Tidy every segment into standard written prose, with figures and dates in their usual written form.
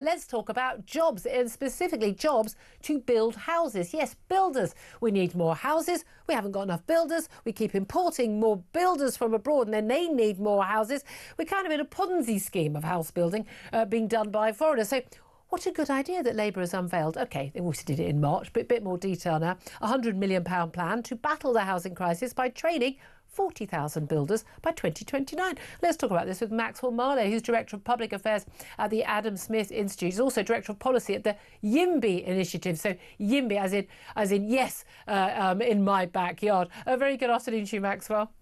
Let's talk about jobs, and specifically jobs to build houses. Yes, builders. We need more houses. We haven't got enough builders. We keep importing more builders from abroad, and then they need more houses. We're kind of in a Ponzi scheme of house building being done by foreigners. So what a good idea that Labour has unveiled. OK, they also did it in March, but a bit more detail now. A £100 million plan to battle the housing crisis by training 40,000 builders by 2029. Let's talk about this with Maxwell Marlow, who's Director of Public Affairs at the Adam Smith Institute. He's also Director of Policy at the YIMBY Initiative. So YIMBY as in yes, in my backyard. A very good afternoon to you, Maxwell.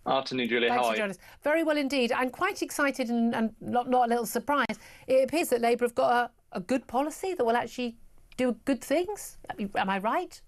Afternoon, Julia. Thanks How for are you? joining us. Very well indeed. I'm quite excited and not a little surprised. It appears that Labour have got a good policy that will actually do good things. Am I right?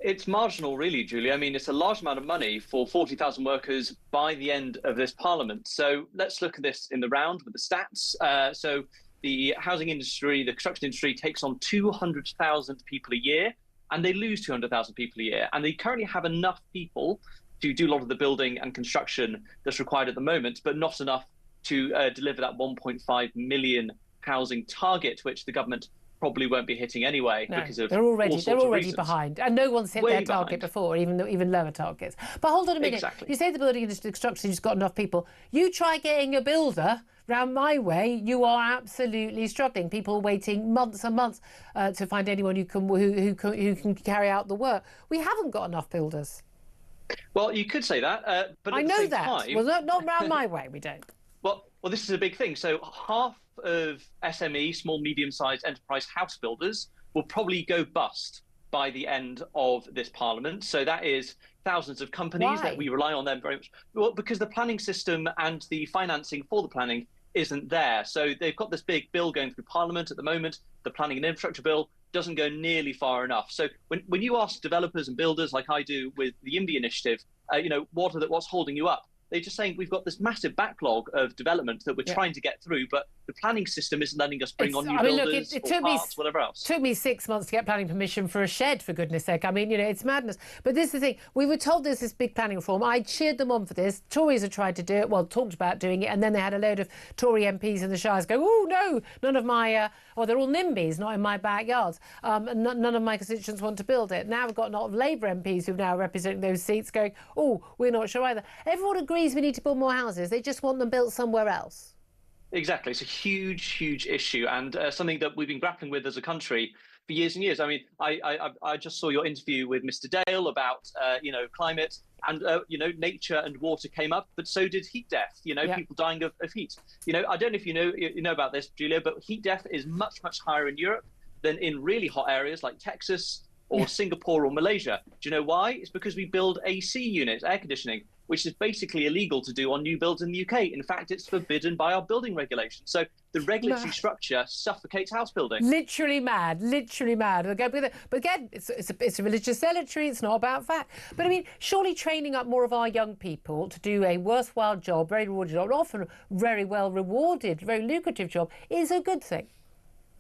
It's marginal, really, Julia. I mean, it's a large amount of money for 40,000 workers by the end of this parliament. So let's look at this in the round with the stats. So the housing industry, the construction industry takes on 200,000 people a year, and they lose 200,000 people a year. And they currently have enough people to do a lot of the building and construction that's required at the moment, but not enough to deliver that 1.5 million housing target, which the government probably won't be hitting anyway because of they're already reasons. behind, and no one's hit their target before, even lower targets. But hold on a minute. Exactly. You say the building industry construction has got enough people. You try getting a builder round my way, you are absolutely struggling. People waiting months and months to find anyone who can carry out the work. We haven't got enough builders. Well, you could say that, but I at the know same that. time, Well, not round my way. We don't. Well, this is a big thing. So half of SME, small, medium-sized enterprise house builders, will probably go bust by the end of this parliament. So that is thousands of companies that we rely on them very much. Well, because the planning system and the financing for the planning isn't there. So they've got this big bill going through parliament at the moment. The planning and infrastructure bill doesn't go nearly far enough. So when you ask developers and builders, like I do with the YIMBY Initiative, what's holding you up? They're just saying we've got this massive backlog of development that we're trying to get through, but the planning system isn't letting us bring on new builders or parts, whatever else. It took me 6 months to get planning permission for a shed, for goodness sake. I mean, it's madness. But this is the thing. We were told there's this big planning reform. I cheered them on for this. Tories have tried to do it, talked about doing it, and then they had a load of Tory MPs in the Shires go, oh, no, none of my, they're all NIMBYs, not in my backyards. None of my constituents want to build it. Now we've got a lot of Labour MPs who've now representing those seats going, oh, we're not sure either. Everyone agrees we need to build more houses. They just want them built somewhere else. Exactly. It's a huge, huge issue, and something that we've been grappling with as a country for years and years. I mean, I just saw your interview with Mr. Dale about, climate, and, nature and water came up, but so did heat death, people dying of heat. I don't know if you know about this, Julia, but heat death is much, much higher in Europe than in really hot areas like Texas or Singapore or Malaysia. Do you know why? It's because we build AC units, air conditioning, which is basically illegal to do on new builds in the UK. In fact, it's forbidden by our building regulations. So the regulatory structure suffocates house building. Literally mad, literally mad. But again, it's a religious zealotry. It's not about fact. But I mean, surely training up more of our young people to do a worthwhile job, very rewarded job, often very well rewarded, very lucrative job, is a good thing.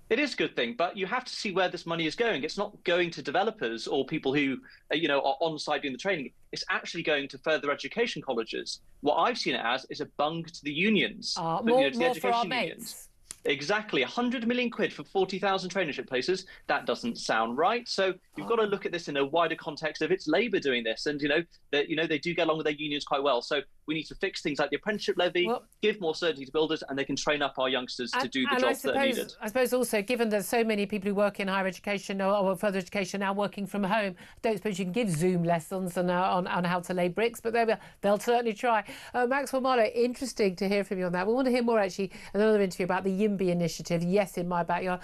It is a good thing, but you have to see where this money is going. It's not going to developers or people who, are on site doing the training. It's actually going to further education colleges. What I've seen it as is a bung to the unions, more the education for our unions. mates. Exactly, 100 million quid for 40,000 traineeship places. That doesn't sound right. So you've got to look at this in a wider context of it's Labour doing this, and they do get along with their unions quite well. So we need to fix things like the apprenticeship levy, give more certainty to builders, and they can train up our youngsters to do the jobs that are needed. I suppose also, given that so many people who work in higher education or further education now working from home, I don't suppose you can give Zoom lessons on how to lay bricks, but they'll certainly try. Maxwell Marlow, interesting to hear from you on that. We want to hear more, actually, another interview about the YIMBY Initiative, yes, in my backyard.